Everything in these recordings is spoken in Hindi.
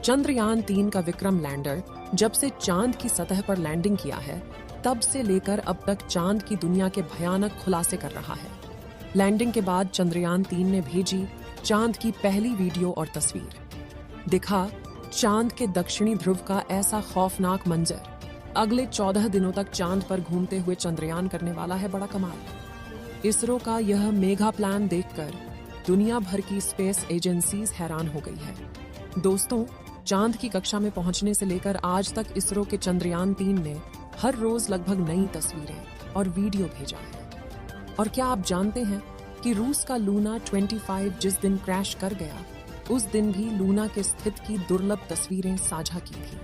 चंद्रयान-3 का विक्रम लैंडर जब से चांद की सतह पर लैंडिंग किया है, तब से लेकर अब तक चांद की दुनिया के भयानक खुलासे कर रहा है। लैंडिंग के बाद चंद्रयान-3 ने भेजी चांद की पहली वीडियो और तस्वीर। दिखा चांद के दक्षिणी ध्रुव का ऐसा खौफनाक मंजर। अगले 14 दिनों तक चांद पर घूमते हुए चंद्रयान करने वाला है बड़ा कमाल। इसरो का यह मेगा प्लान देखकर दुनिया भर की स्पेस एजेंसीज हैरान हो गई है। दोस्तों, चांद की कक्षा में पहुंचने से लेकर आज तक इसरो के चंद्रयान-3 ने हर रोज लगभग नई तस्वीरें और वीडियो भेजा है। और क्या आप जानते हैं कि रूस का लूना 25 जिस दिन क्रैश कर गया, उस दिन भी लूना के स्थित की दुर्लभ तस्वीरें साझा की थी,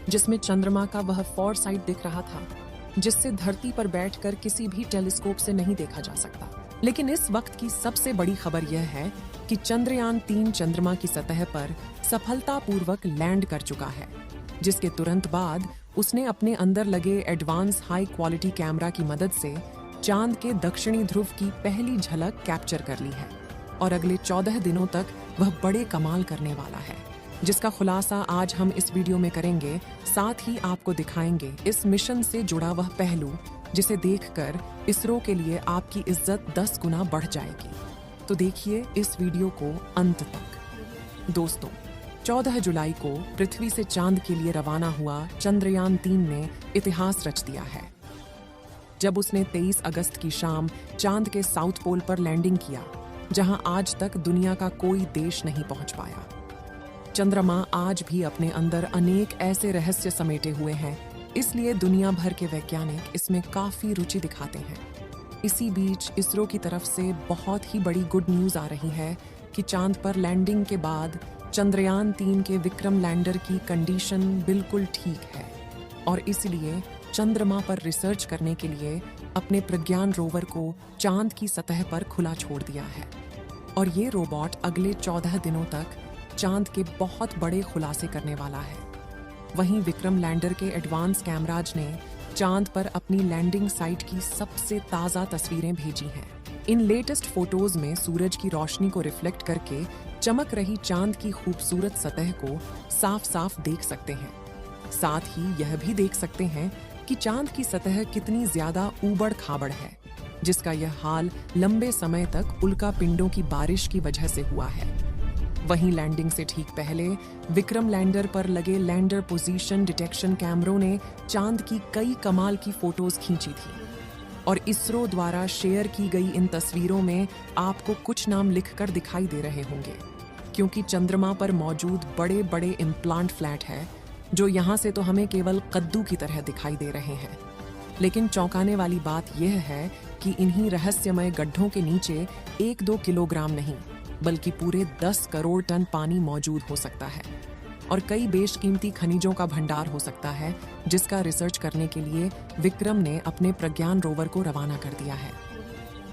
जिसमें चंद्रमा का वह फॉरसाइट दिख रहा था जिससे धरती पर बैठकर किसी भी टेलीस्कोप से नहीं देखा जा सकता। लेकिन इस वक्त की सबसे बड़ी खबर यह है कि चंद्रयान-3 चंद्रमा की सतह पर सफलतापूर्वक लैंड कर चुका है, जिसके तुरंत बाद उसने अपने अंदर लगे एडवांस हाई क्वालिटी कैमरा की मदद से चांद के दक्षिणी ध्रुव की पहली झलक कैप्चर कर ली है। और अगले 14 दिनों तक वह बड़े कमाल करने वाला है, जिसका खुलासा आज हम इस वीडियो में करेंगे। साथ ही आपको दिखाएंगे इस मिशन से जुड़ा वह पहलू जिसे देखकर इसरो के लिए आपकी इज्जत 10 गुना बढ़ जाएगी। तो देखिए इस वीडियो को अंत तक। दोस्तों, 14 जुलाई को पृथ्वी से चांद के लिए रवाना हुआ चंद्रयान-3 ने इतिहास रच दिया है, जब उसने 23 अगस्त की शाम चांद के साउथ पोल पर लैंडिंग किया, जहां आज तक दुनिया का कोई देश नहीं पहुंच पाया। चंद्रमा आज भी अपने अंदर अनेक ऐसे रहस्य समेटे हुए हैं, इसलिए दुनिया भर के वैज्ञानिक इसमें काफी रुचि दिखाते हैं। इसी बीच इसरो की तरफ से बहुत ही बड़ी गुड न्यूज आ रही है कि चांद पर लैंडिंग के बाद चंद्रयान-3 के विक्रम लैंडर की कंडीशन बिल्कुल ठीक है और इसलिए चंद्रमा पर रिसर्च करने के लिए अपने प्रज्ञान रोवर को चांद की सतह पर खुला छोड़ दिया है। और ये रोबोट अगले 14 दिनों तक चांद के बहुत बड़े खुलासे करने वाला है। वहीं विक्रम लैंडर के एडवांस कैमराज ने चांद पर अपनी लैंडिंग साइट की सबसे ताज़ा तस्वीरें भेजी हैं। इन लेटेस्ट फोटोज में सूरज की रोशनी को रिफ्लेक्ट करके चमक रही चांद की खूबसूरत सतह को साफ साफ देख सकते हैं। साथ ही यह भी देख सकते हैं कि चांद की सतह कितनी ज्यादा ऊबड़ खाबड़ है, जिसका यह हाल लंबे समय तक उल्का पिंडों की बारिश की वजह से हुआ है। वहीं लैंडिंग से ठीक पहले विक्रम लैंडर पर लगे लैंडर पोजीशन डिटेक्शन कैमरों ने चांद की कई कमाल की फोटोज खींची थी। और इसरो द्वारा शेयर की गई इन तस्वीरों में आपको कुछ नाम लिखकर दिखाई दे रहे होंगे, क्योंकि चंद्रमा पर मौजूद बड़े बड़े इम्प्लांट फ्लैट है, जो यहाँ से तो हमें केवल कद्दू की तरह दिखाई दे रहे हैं। लेकिन चौंकाने वाली बात यह है कि इन्हीं रहस्यमय गड्ढों के नीचे 1-2 किलोग्राम नहीं, बल्कि पूरे 10 करोड़ टन पानी मौजूद हो सकता है और कई बेशकीमती खनिजों का भंडार हो सकता है, जिसका रिसर्च करने के लिए विक्रम ने अपने प्रज्ञान रोवर को रवाना कर दिया है।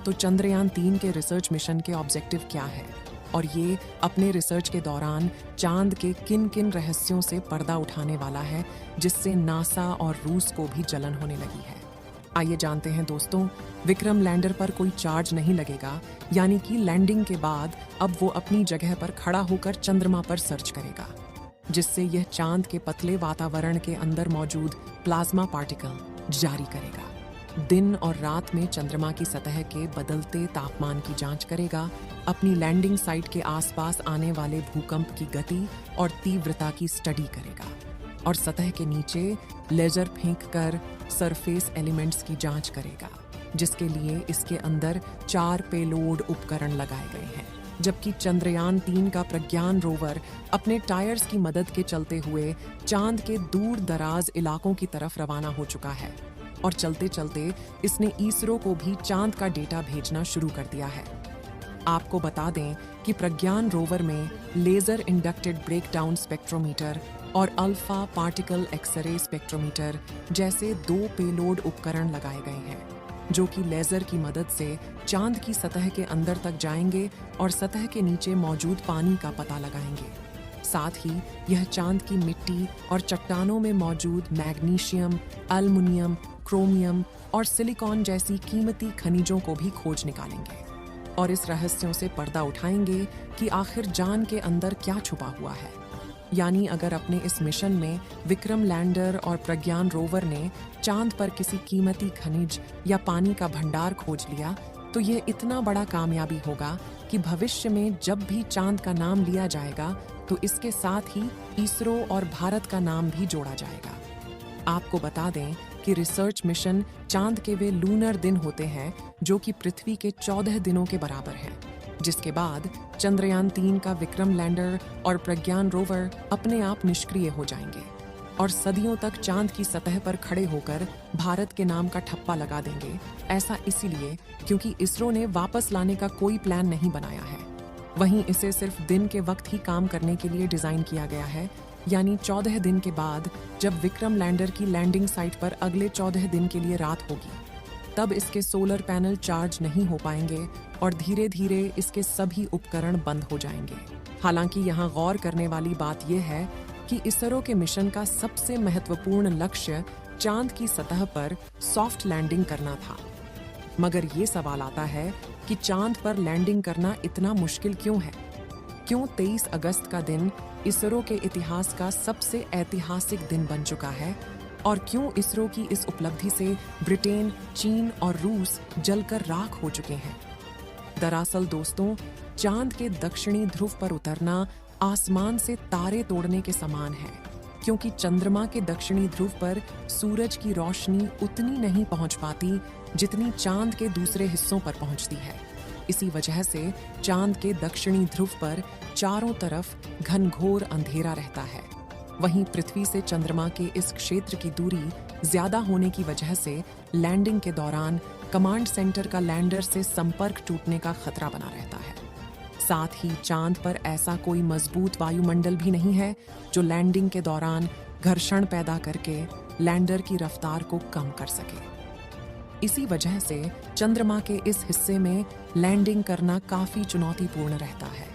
तो चंद्रयान-3 के रिसर्च मिशन के ऑब्जेक्टिव क्या है और ये अपने रिसर्च के दौरान चांद के किन किन रहस्यों से पर्दा उठाने वाला है, जिससे नासा और रूस को भी जलन होने लगी है। आइए जानते हैं दोस्तों। विक्रम लैंडर पर कोई चार्ज नहीं लगेगा, यानी कि लैंडिंग के बाद अब वो अपनी जगह पर खड़ा होकर चंद्रमा पर सर्च करेगा, जिससे यह चांद के पतले वातावरण के अंदर मौजूद प्लाज्मा पार्टिकल जारी करेगा। दिन और रात में चंद्रमा की सतह के बदलते तापमान की जांच करेगा, अपनी लैंडिंग साइट के आसपास आने वाले भूकंप की गति और तीव्रता की स्टडी करेगा और सतह के नीचे लेजर फेंककर सरफेस एलिमेंट्स की जांच करेगा, जिसके लिए इसके अंदर 4 पेलोड उपकरण लगाए गए हैं। जबकि चंद्रयान-3 का प्रज्ञान रोवर अपने टायर्स की मदद के चलते हुए चांद के दूर दराज इलाकों की तरफ रवाना हो चुका है और चलते चलते इसने इसरो को भी चांद का डेटा भेजना शुरू कर दिया है। आपको बता दें कि प्रज्ञान रोवर में लेजर इंडक्टेड ब्रेकडाउन स्पेक्ट्रोमीटर और अल्फा पार्टिकल एक्सरे स्पेक्ट्रोमीटर जैसे 2 पेलोड उपकरण लगाए गए हैं, जो कि लेजर की मदद से चांद की सतह के अंदर तक जाएंगे और सतह के नीचे मौजूद पानी का पता लगाएंगे। साथ ही यह चांद की मिट्टी और चट्टानों में मौजूद मैग्नीशियम, एल्युमिनियम, क्रोमियम और सिलिकॉन जैसी कीमती खनिजों को भी खोज निकालेंगे और इस रहस्यों से पर्दा उठाएंगे कि आखिर जान के अंदर क्या छुपा हुआ है। यानी अगर अपने इस मिशन में विक्रम लैंडर और प्रज्ञान रोवर ने चांद पर किसी कीमती खनिज या पानी का भंडार खोज लिया, तो ये इतना बड़ा कामयाबी होगा कि भविष्य में जब भी चांद का नाम लिया जाएगा तो इसके साथ ही इसरो और भारत का नाम भी जोड़ा जाएगा। आपको बता दें कि रिसर्च मिशन चांद के वे लूनर दिन होते हैं जो कि पृथ्वी के 14 दिनों के बराबर हैं, जिसके बाद चंद्रयान 3 का विक्रम लैंडर और प्रज्ञान रोवर अपने आप निष्क्रिय हो जाएंगे और सदियों तक चांद की सतह पर खड़े होकर भारत के नाम का ठप्पा लगा देंगे। ऐसा इसीलिए क्योंकि इसरो ने वापस लाने का कोई प्लान नहीं बनाया है। वहीं इसे सिर्फ दिन के वक्त ही काम करने के लिए डिजाइन किया गया है, यानी 14 दिन के बाद जब विक्रम लैंडर की लैंडिंग साइट पर अगले 14 दिन के लिए रात होगी, तब इसके सोलर पैनल चार्ज नहीं हो पाएंगे और धीरे धीरे इसके सभी उपकरण बंद हो जाएंगे। हालांकि यहाँ गौर करने वाली बात यह है कि इसरो के मिशन का सबसे महत्वपूर्ण लक्ष्य चांद की सतह पर सॉफ्ट लैंडिंग करना था। मगर ये सवाल आता है कि चांद पर लैंडिंग करना इतना मुश्किल क्यों है? क्यों 23 अगस्त का दिन इसरो के इतिहास का सबसे ऐतिहासिक दिन बन चुका है? और क्यों इसरो की इस उपलब्धि से ब्रिटेन, चीन और रूस जलकर राख हो चुके हैं? दरअसल दोस्तों, चांद के दक्षिणी ध्रुव पर उतरना आसमान से तारे तोड़ने के समान है, क्योंकि चंद्रमा के दक्षिणी ध्रुव पर सूरज की रोशनी उतनी नहीं पहुंच पाती जितनी चांद के दूसरे हिस्सों पर पहुंचती है। इसी वजह से चांद के दक्षिणी ध्रुव पर चारों तरफ घनघोर अंधेरा रहता है। वहीं पृथ्वी से चंद्रमा के इस क्षेत्र की दूरी ज्यादा होने की वजह से लैंडिंग के दौरान कमांड सेंटर का लैंडर से संपर्क टूटने का खतरा बना रहता है। साथ ही चांद पर ऐसा कोई मजबूत वायुमंडल भी नहीं है जो लैंडिंग के दौरान घर्षण पैदा करके लैंडर की रफ्तार को कम कर सके। इसी वजह से चंद्रमा के इस हिस्से में लैंडिंग करना काफी चुनौतीपूर्ण रहता है।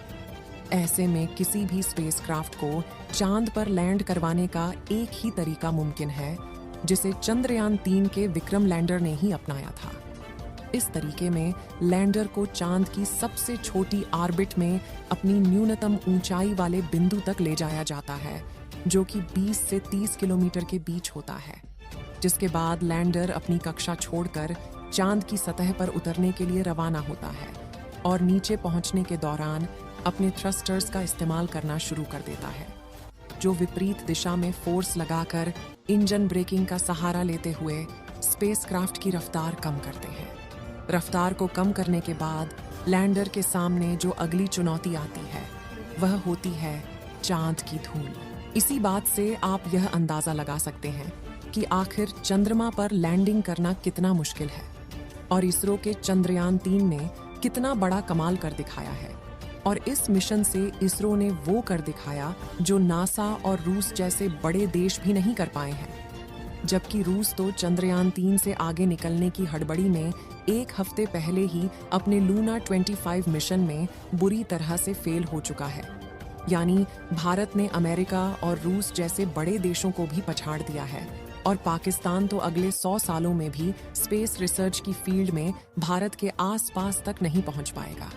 ऐसे में किसी भी स्पेसक्राफ्ट को चांद पर लैंड करवाने का एक ही तरीका मुमकिन है, जिसे चंद्रयान 3 के विक्रम लैंडर ने ही अपनाया था। इस तरीके में लैंडर को चांद की सबसे छोटी ऑर्बिट में अपनी न्यूनतम ऊंचाई वाले बिंदु तक ले जाया जाता है, जो कि 20 से 30 किलोमीटर के बीच होता है, जिसके बाद लैंडर अपनी कक्षा छोड़कर चांद की सतह पर उतरने के लिए रवाना होता है और नीचे पहुंचने के दौरान अपने थ्रस्टर्स का इस्तेमाल करना शुरू कर देता है, जो विपरीत दिशा में फोर्स लगाकर इंजन ब्रेकिंग का सहारा लेते हुए स्पेसक्राफ्ट की रफ्तार कम करते हैं। रफ्तार को कम करने के बाद लैंडर के सामने जो अगली चुनौती आती है वह होती है चांद की धूल। इसी बात से आप यह अंदाजा लगा सकते हैं कि आखिर चंद्रमा पर लैंडिंग करना कितना मुश्किल है और इसरो के चंद्रयान 3 ने कितना बड़ा कमाल कर दिखाया है। और इस मिशन से इसरो ने वो कर दिखाया जो नासा और रूस जैसे बड़े देश भी नहीं कर पाए हैं। जबकि रूस तो चंद्रयान 3 से आगे निकलने की हड़बड़ी में एक हफ्ते पहले ही अपने लूना 25 मिशन में बुरी तरह से फेल हो चुका है। यानी भारत ने अमेरिका और रूस जैसे बड़े देशों को भी पछाड़ दिया है और पाकिस्तान तो अगले 100 सालों में भी स्पेस रिसर्च की फील्ड में भारत के आसपास तक नहीं पहुंच पाएगा।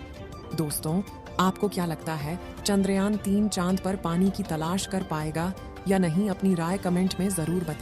दोस्तों, आपको क्या लगता है, चंद्रयान 3 चांद पर पानी की तलाश कर पाएगा या नहीं? अपनी राय कमेंट में जरूर बताएं।